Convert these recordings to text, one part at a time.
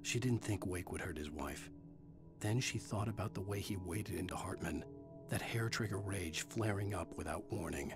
She didn't think Wake would hurt his wife. Then she thought about the way he waded into Hartman, that hair-trigger rage flaring up without warning.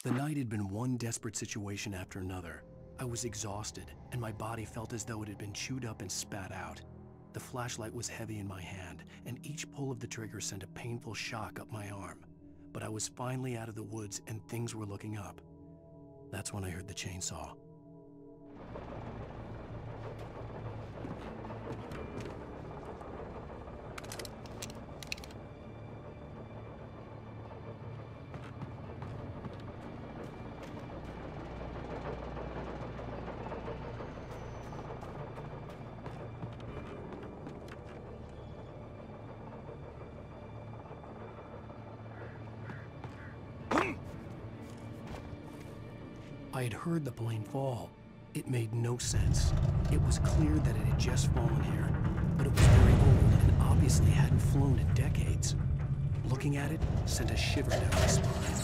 The night had been one desperate situation after another. I was exhausted, and my body felt as though it had been chewed up and spat out. The flashlight was heavy in my hand, and each pull of the trigger sent a painful shock up my arm. But I was finally out of the woods, and things were looking up. That's when I heard the chainsaw. I had heard the plane fall. It made no sense. It was clear that it had just fallen here, but it was very old and obviously hadn't flown in decades. Looking at it sent a shiver down my spine.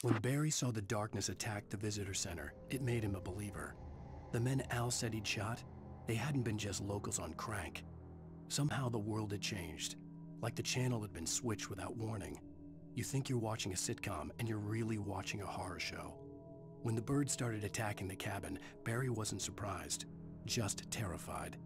When Barry saw the darkness attack the visitor center, it made him a believer. The men Al said he'd shot, they hadn't been just locals on crank. Somehow the world had changed, like the channel had been switched without warning. You think you're watching a sitcom, and you're really watching a horror show. When the birds started attacking the cabin, Barry wasn't surprised, just terrified.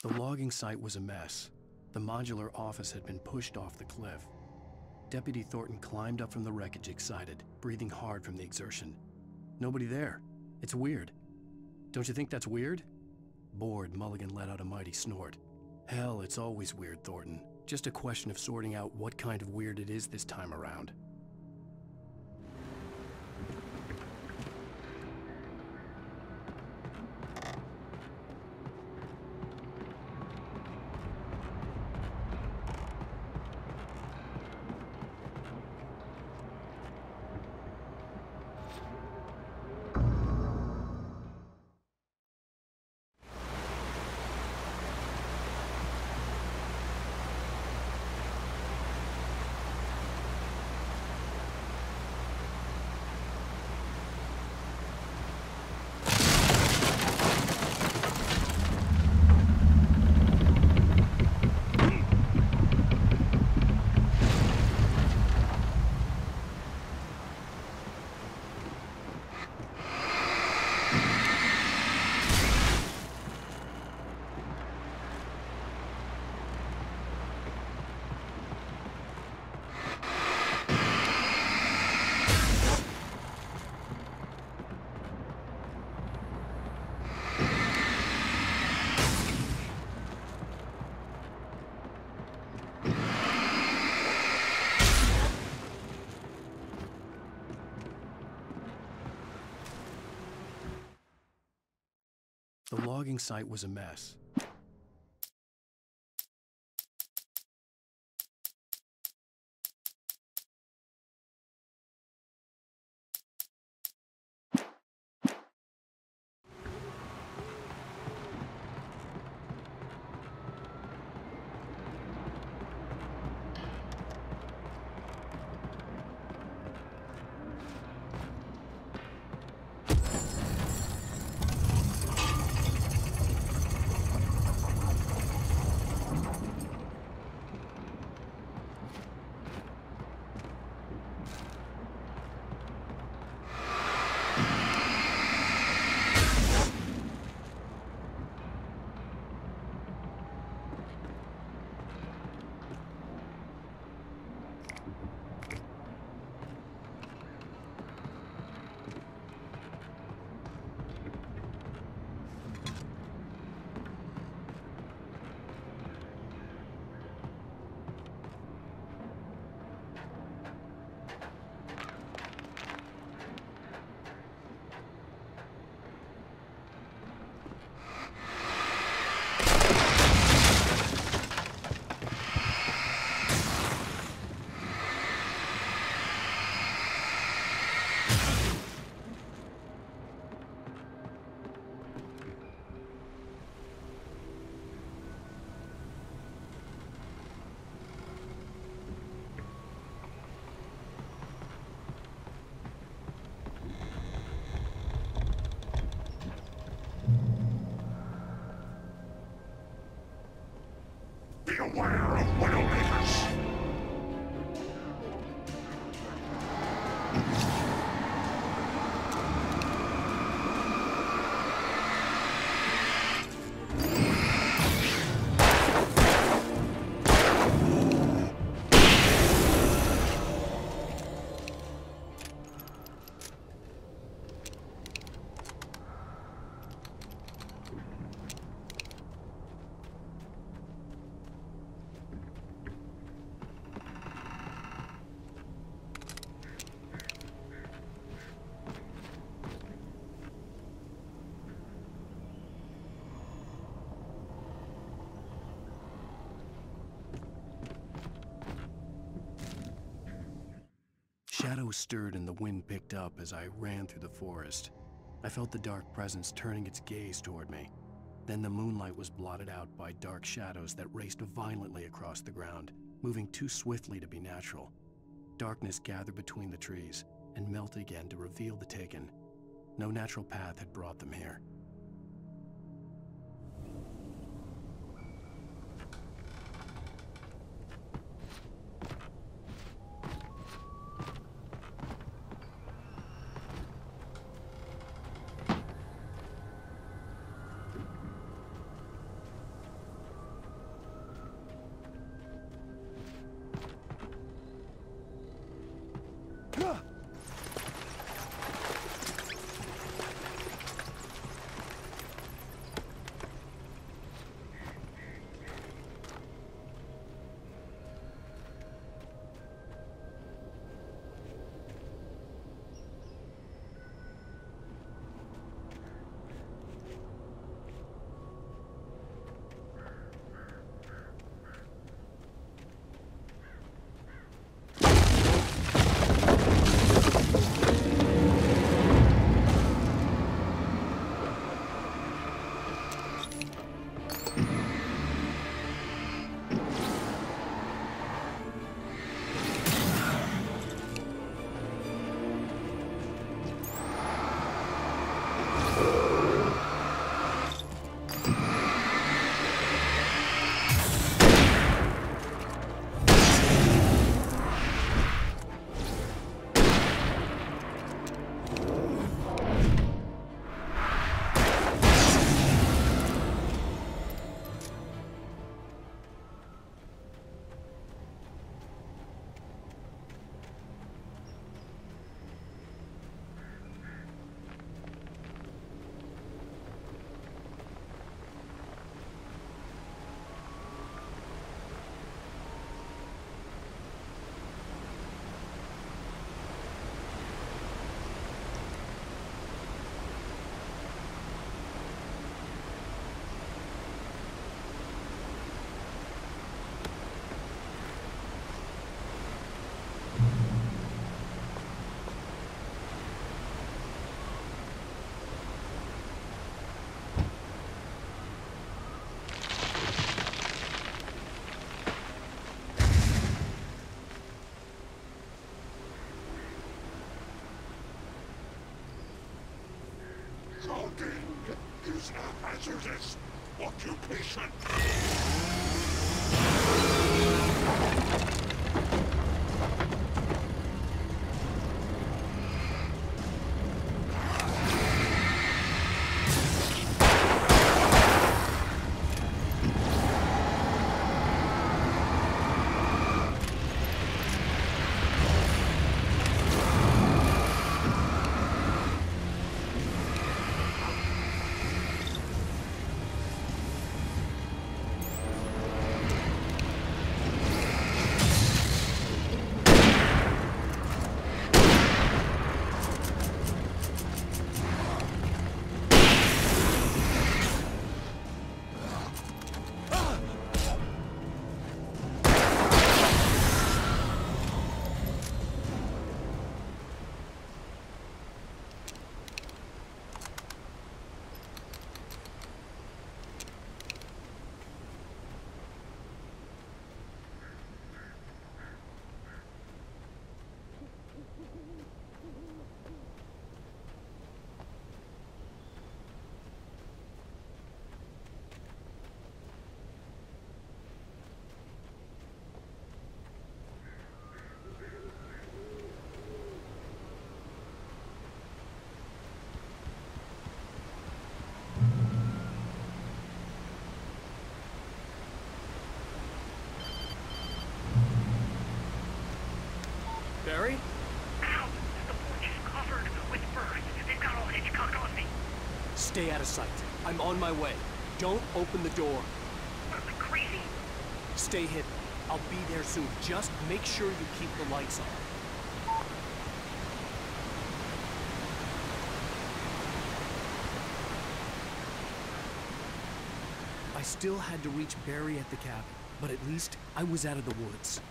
The logging site was a mess. The modular office had been pushed off the cliff. Deputy Thornton climbed up from the wreckage excited, breathing hard from the exertion. Nobody there. It's weird. Don't you think that's weird? Bored, Mulligan let out a mighty snort. Hell, it's always weird, Thornton. Just a question of sorting out what kind of weird it is this time around. The logging site was a mess. Beware of Widowmakers! Shadows stirred and the wind picked up as I ran through the forest. I felt the dark presence turning its gaze toward me. Then the moonlight was blotted out by dark shadows that raced violently across the ground, moving too swiftly to be natural. Darkness gathered between the trees and melted again to reveal the Taken. No natural path had brought them here. Coding is a hazardous occupation. Barry? Ow! The porch is covered with birds. They've got all Hitchcock on me. Stay out of sight. I'm on my way. Don't open the door. What, am I crazy? Stay hidden. I'll be there soon. Just make sure you keep the lights on. I still had to reach Barry at the cabin, but at least I was out of the woods.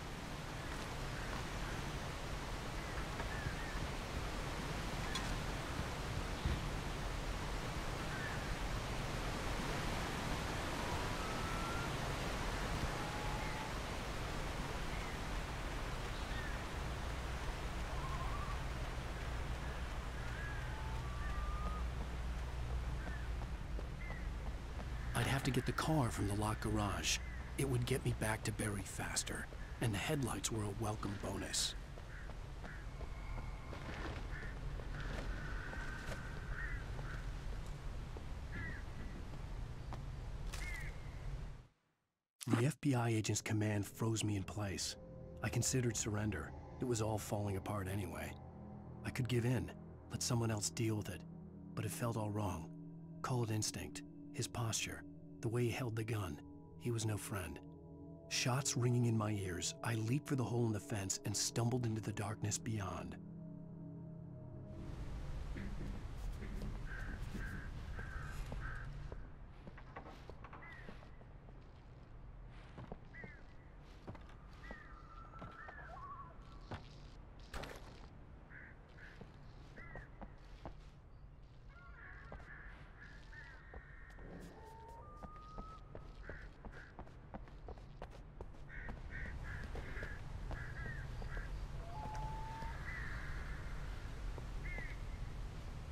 have to get the car from the locked garage. It would get me back to Barry faster, and the headlights were a welcome bonus. The FBI agent's command froze me in place. I considered surrender. It was all falling apart anyway. I could give in, let someone else deal with it, but it felt all wrong. Call it instinct, his posture, the way he held the gun. He was no friend. Shots ringing in my ears, I leaped for the hole in the fence and stumbled into the darkness beyond.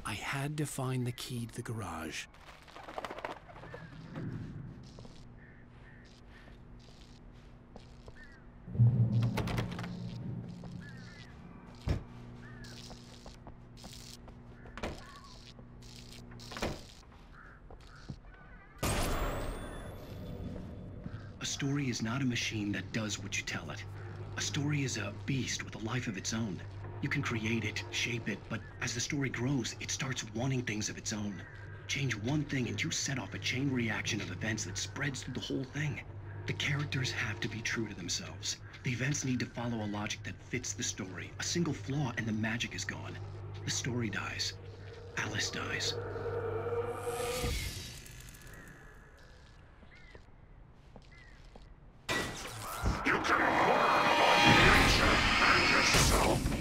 I had to find the key to the garage. A story is not a machine that does what you tell it. A story is a beast with a life of its own. You can create it, shape it, but as the story grows, it starts wanting things of its own. Change one thing and you set off a chain reaction of events that spreads through the whole thing. The characters have to be true to themselves. The events need to follow a logic that fits the story. A single flaw and the magic is gone. The story dies. Alice dies. You can afford nature and yourself!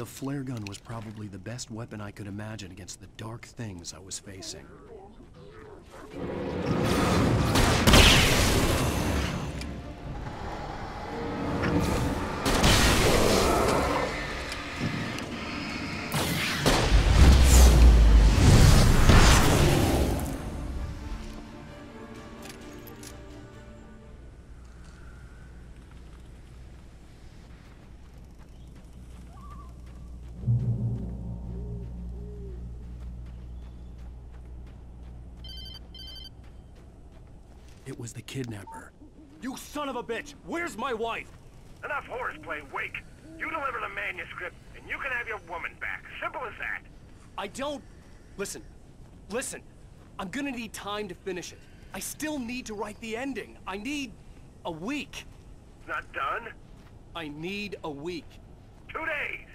The flare gun was probably the best weapon I could imagine against the dark things I was facing. It was the kidnapper. You son of a bitch! Where's my wife? Enough horseplay, Wake. You deliver the manuscript, and you can have your woman back. Simple as that. I don't... Listen. I'm gonna need time to finish it. I still need to write the ending. I need... a week. Not done? I need a week. 2 days.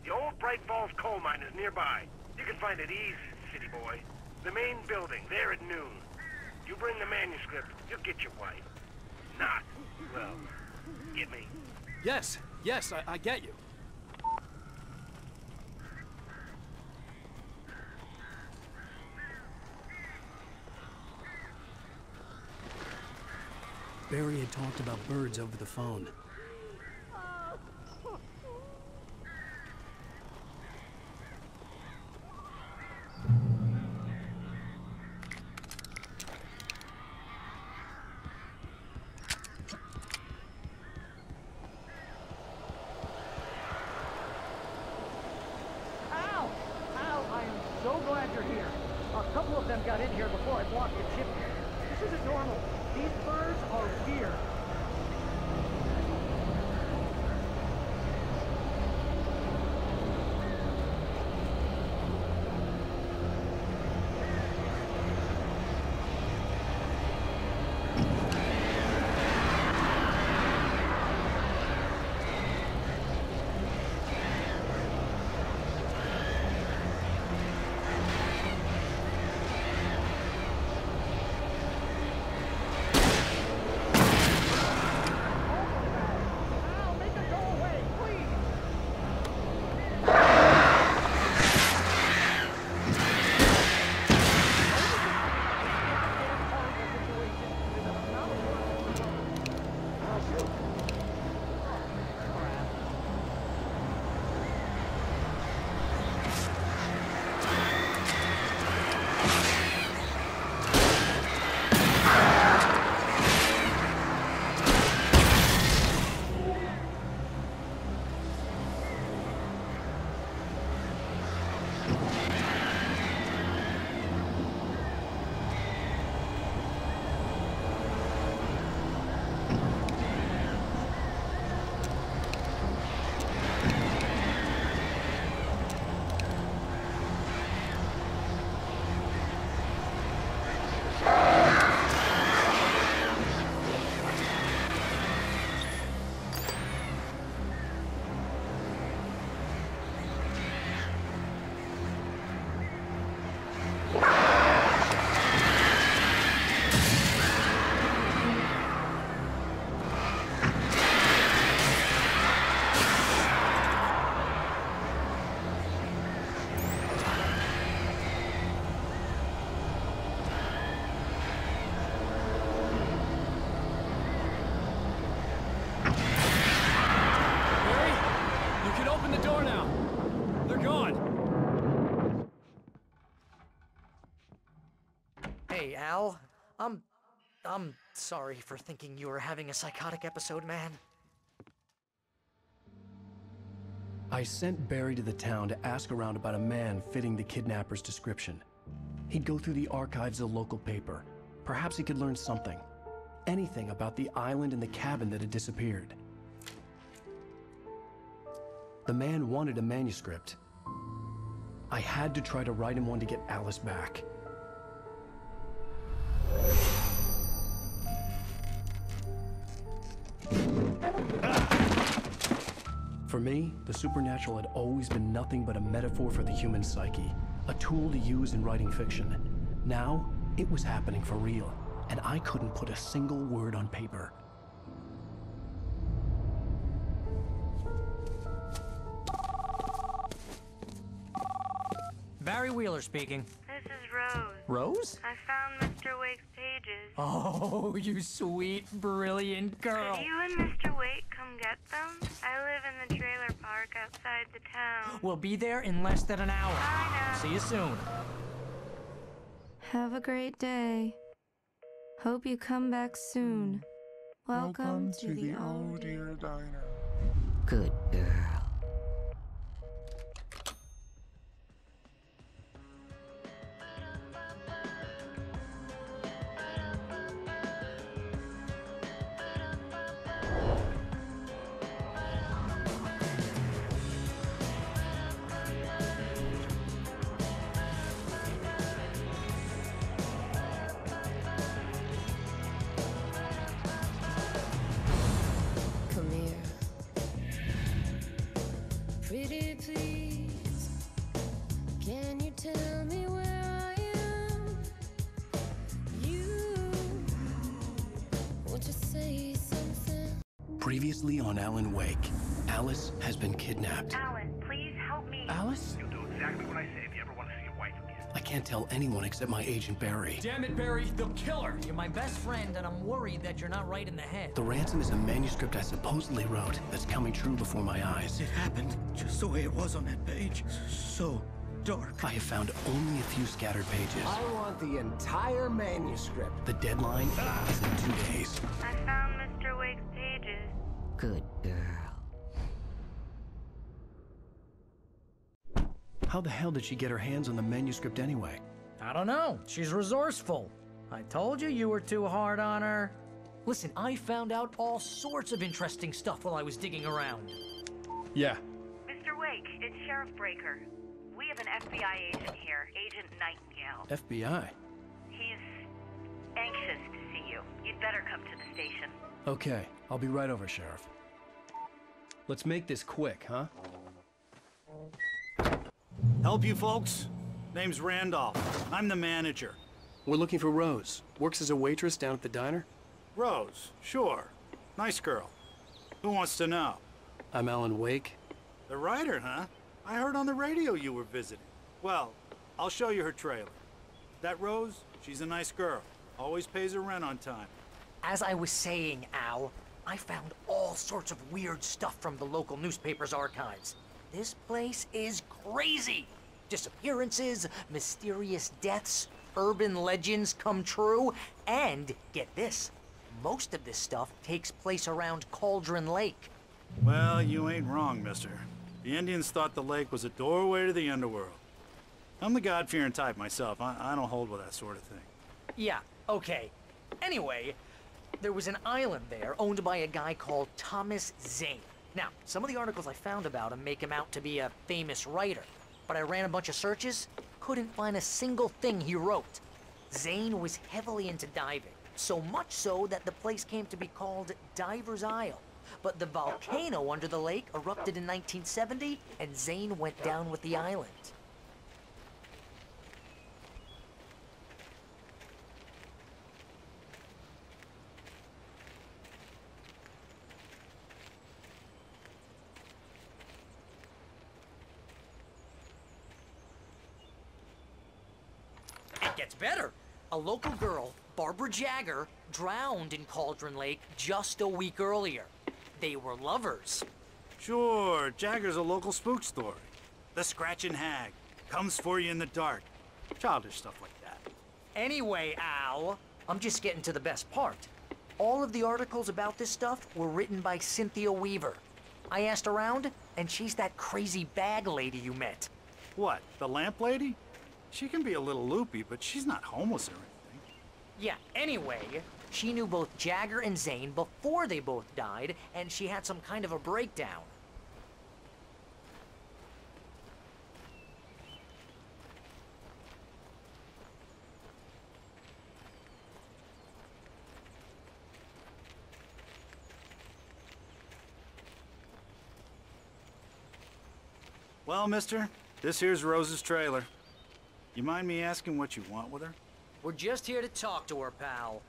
The old Bright Falls coal mine is nearby. You can find it easy, city boy. The main building, there at noon. You bring the manuscript, you'll get your wife. Not, well, get me? Yes, I get you. Barry had talked about birds over the phone. So glad you're here. A couple of them got in here before I blocked the chip. This isn't normal. These birds are weird. Hey, Al. I'm sorry for thinking you were having a psychotic episode, man. I sent Barry to the town to ask around about a man fitting the kidnapper's description. He'd go through the archives of the local paper. Perhaps he could learn something. Anything about the island and the cabin that had disappeared. The man wanted a manuscript. I had to try to write him one to get Alice back. For me, the supernatural had always been nothing but a metaphor for the human psyche, a tool to use in writing fiction. Now, it was happening for real, and I couldn't put a single word on paper. Barry Wheeler speaking. This is Rose. Rose? I found Mr. Wake's pages. Oh, you sweet, brilliant girl. Could you and Mr. Wake come get them? I live in the trailer park outside the town. We'll be there in less than an hour. Bye now. See you soon. Have a great day. Hope you come back soon. Welcome to the Oh Dear Diner. Good girl. Come here. Pretty please, can you tell me where I am? You want to say something? Previously on Alan Wake, Alice has been kidnapped. Alan, please help me. Alice? You'll do exactly what I say if you ever want to see your wife again. I can't tell anyone except my agent Barry. Damn it, Barry, they'll kill her. You're my best friend, and I'm worried that you're not right in the head. The ransom is a manuscript I supposedly wrote that's coming true before my eyes. It happened just the way it was on that page. So dark. I have found only a few scattered pages. I want the entire manuscript. The deadline is in 2 days. I found Mr. Wake's pages. Good girl. How the hell did she get her hands on the manuscript anyway? I don't know. She's resourceful. I told you you were too hard on her. Listen, I found out all sorts of interesting stuff while I was digging around. Yeah. Mr. Wake, it's Sheriff Breaker. We have an FBI agent here, Agent Nightingale. FBI? He's anxious to see you. You'd better come to the station. Okay, I'll be right over, Sheriff. Let's make this quick, huh? Help you folks? Name's Randolph. I'm the manager. We're looking for Rose. Works as a waitress down at the diner. Rose, sure. Nice girl. Who wants to know? I'm Alan Wake. The writer, huh? I heard on the radio you were visiting. Well, I'll show you her trailer. That Rose, she's a nice girl. Always pays her rent on time. As I was saying, Al, I found all sorts of weird stuff from the local newspaper's archives. This place is crazy. Disappearances, mysterious deaths, urban legends come true, and get this, most of this stuff takes place around Cauldron Lake. Well, you ain't wrong, mister. The Indians thought the lake was a doorway to the underworld. I'm the God-fearing type myself. I don't hold with that sort of thing. Yeah, okay. Anyway, there was an island there owned by a guy called Thomas Zane. Now, some of the articles I found about him make him out to be a famous writer, but I ran a bunch of searches, couldn't find a single thing he wrote. Zane was heavily into diving, so much so that the place came to be called Diver's Isle. But the volcano under the lake erupted in 1970, and Zane went down with the island. It gets better. A local girl, Barbara Jagger, drowned in Cauldron Lake just a week earlier. They were lovers. Sure, Jagger's a local spook story. The Scratching Hag. Comes for you in the dark. Childish stuff like that. Anyway, Al, I'm just getting to the best part. All of the articles about this stuff were written by Cynthia Weaver. I asked around, and she's that crazy bag lady you met. What, the lamp lady? She can be a little loopy, but she's not homeless or anything. Yeah, anyway, she knew both Jagger and Zane before they both died, and she had some kind of a breakdown. Well, mister, this here's Rose's trailer. You mind me asking what you want with her? We're just here to talk to her, pal.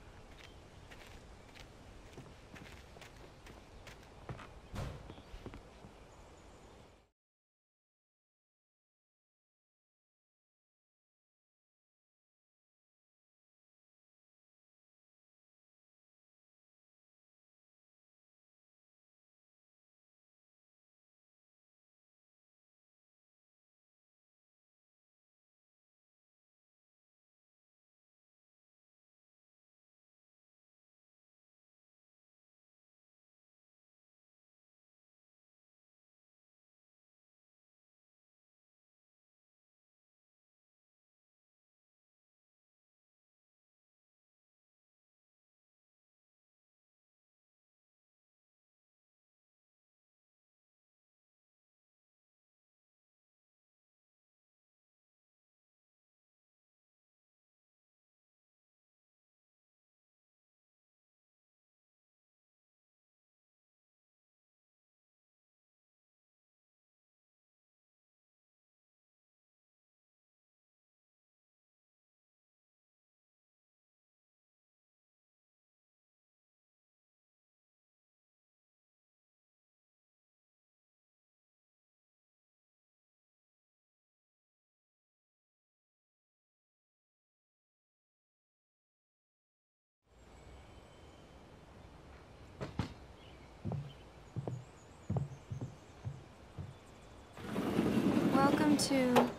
Welcome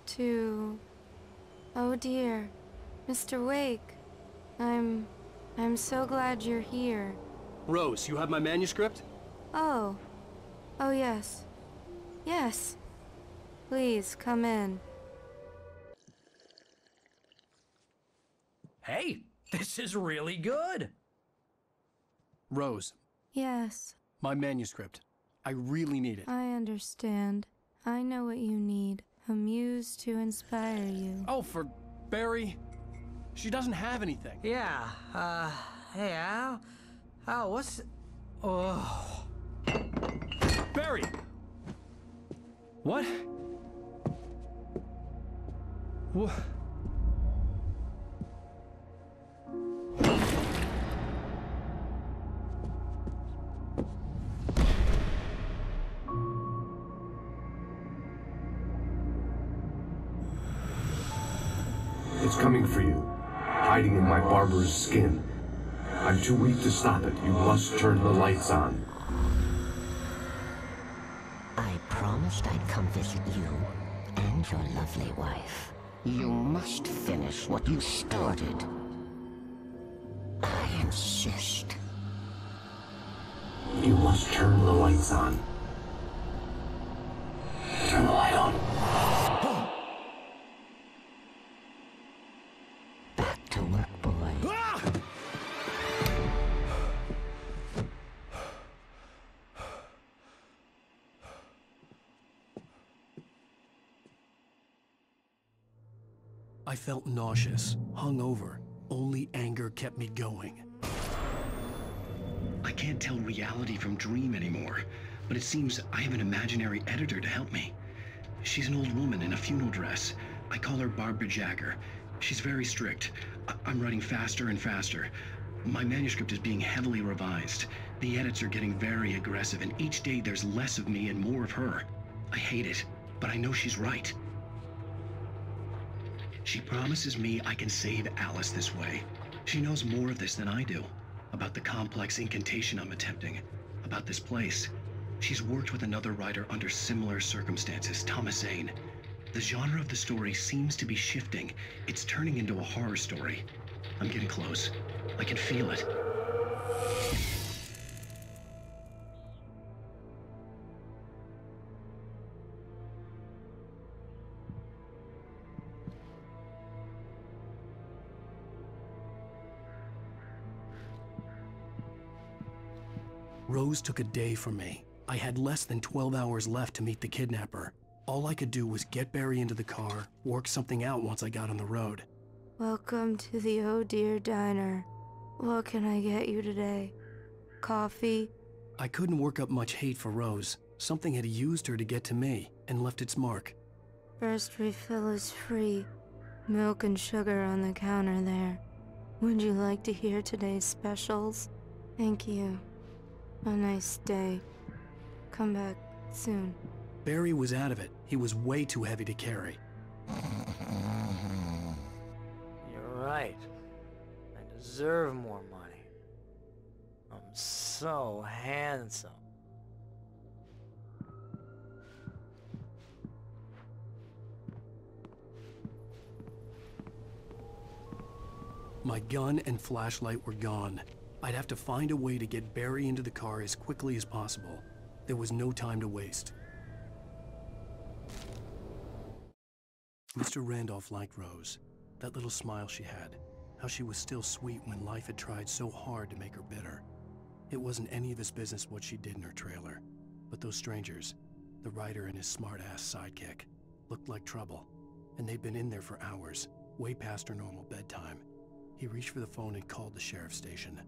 to... Oh dear, Mr. Wake. I'm so glad you're here. Rose, you have my manuscript? Oh. Oh yes. Yes. Please, come in. Hey, this is really good. Rose, Yes, my manuscript. I really need it. I understand. I know what you need. A muse to inspire you. Oh, for Barry? She doesn't have anything. Yeah, hey, Al, what's... Oh... Barry! What? What? It's coming for you, hiding in my barber's skin. I'm too weak to stop it. You must turn the lights on. I promised I'd come visit you and your lovely wife. You must finish what you started. I insist. You must turn the lights on. Turn the light on. Back to work, boy. I felt nauseous, hungover. Only anger kept me going. I can't tell reality from dream anymore, but it seems I have an imaginary editor to help me. She's an old woman in a funeral dress. I call her Barbara Jagger. She's very strict. I'm writing faster and faster. My manuscript is being heavily revised. The edits are getting very aggressive, and each day there's less of me and more of her. I hate it, but I know she's right. She promises me I can save Alice this way. She knows more of this than I do. About the complex incantation I'm attempting. About this place. She's worked with another writer under similar circumstances, Thomas Zane. The genre of the story seems to be shifting. It's turning into a horror story. I'm getting close. I can feel it. Rose took a day from me. I had less than 12 hours left to meet the kidnapper. All I could do was get Barry into the car, work something out once I got on the road. Welcome to the Oh Dear Diner. What can I get you today? Coffee? I couldn't work up much hate for Rose. Something had used her to get to me and left its mark. First refill is free. Milk and sugar on the counter there. Would you like to hear today's specials? Thank you. A nice day. Come back soon. Barry was out of it. He was way too heavy to carry. You're right. I deserve more money. I'm so handsome. My gun and flashlight were gone. I'd have to find a way to get Barry into the car as quickly as possible. There was no time to waste. Mr. Randolph liked Rose. That little smile she had. How she was still sweet when life had tried so hard to make her bitter. It wasn't any of his business what she did in her trailer. But those strangers, the writer and his smart-ass sidekick, looked like trouble. And they'd been in there for hours, way past her normal bedtime. He reached for the phone and called the sheriff's station.